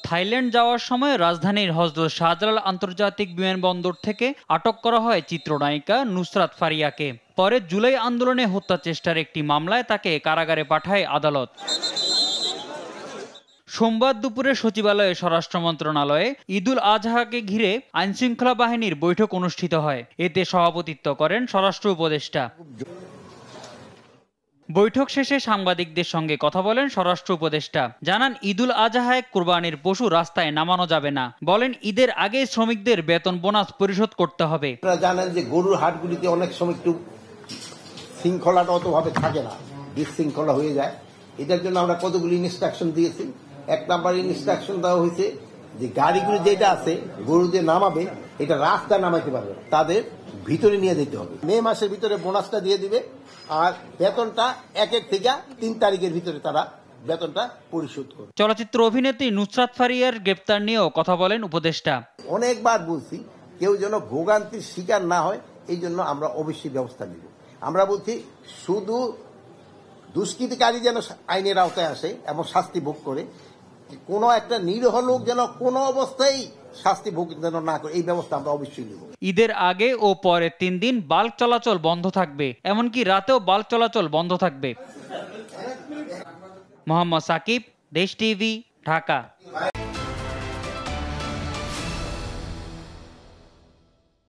Thailand যাওয়ার সময় রাজধানীর হযরত শাহজালাল আন্তর্জাতিক বিমানবন্দর থেকে আটক করা হয় চিত্রনায়িকা নুসরাত ফারিয়াকে। পরে জুলাই আন্দোলনে হত্যা চেষ্টার একটি মামলায় তাকে কারাগারে পাঠায় আদালত। সোমবার দুপুরে সচিবালয়ে স্বরাষ্ট্র মন্ত্রণালয়ে ঈদুল আজহাকে ঘিরে আইনশৃঙ্খলা বাহিনীর বৈঠক অনুষ্ঠিত হয়। এতে সভাপতিত্ব করেন স্বরাষ্ট্র উপদেষ্টা। বৈঠক শেষে সাংবাদিকদের সঙ্গে কথা বলেন স্বরাষ্ট্র উপদেষ্টা। জানান, ঈদুল আজহায় কোরবানির পশু রাস্তায় নামানো যাবে না। বলেন, ঈদের আগে শ্রমিকদের বেতন বোনাস পরিশোধ করতে হবে। আপনারা জানেন যে গরুর হাটগুলিতে অনেক সময় একটু শৃঙ্খলাটা অতভাবে থাকে না, বিশৃঙ্খলা হয়ে যায়। এটার জন্য আমরা কতগুলি ইনস্ট্রাকশন দিয়েছি। 1 নাম্বার ইনস্ট্রাকশন দেওয়া হয়েছে যে গাড়িগুলি যেটা আছে গরু দিয়ে নামাবে, এটা রাস্তায় নামাইতে পারবে না, তাদের ভিতরে নিয়ে যেতে হবে। মে মাসের ভিতরে বোনাসটা দিয়ে দিবে, আর বেতনটা 1 থেকে 3 তারিখের ভিতরে তারা বেতনটা পরিশোধ করবে। চলচ্চিত্র অভিনেত্রী নুসরাত ফারিয়ার গ্রেপ্তার নিয়েও কথা বলেন উপদেষ্টা। অনেকবার বলছি কেউ যেন ভোগান্তির শিকার না হয়, এই জন্য আমরা অবশ্যই ব্যবস্থা নিব। আমরা বলছি শুধু দুষ্কৃতিকারী যেন আইনের আওতায় আসে এবং শাস্তি ভোগ করে, কোনো একটা নিরীহ লোক যেন কোনো অবস্থায় শাস্তি ভোগ যেন না করে, এই ব্যবস্থা আমরা অবশ্যই নেব। ঈদের আগে ও পরে 3 দিন বাল্ক চলাচল বন্ধ থাকবে, এমনকি রাতেও বাল্ক চলাচল বন্ধ থাকবে। মোহাম্মদ সাকিব, দেশ টিভি, ঢাকা।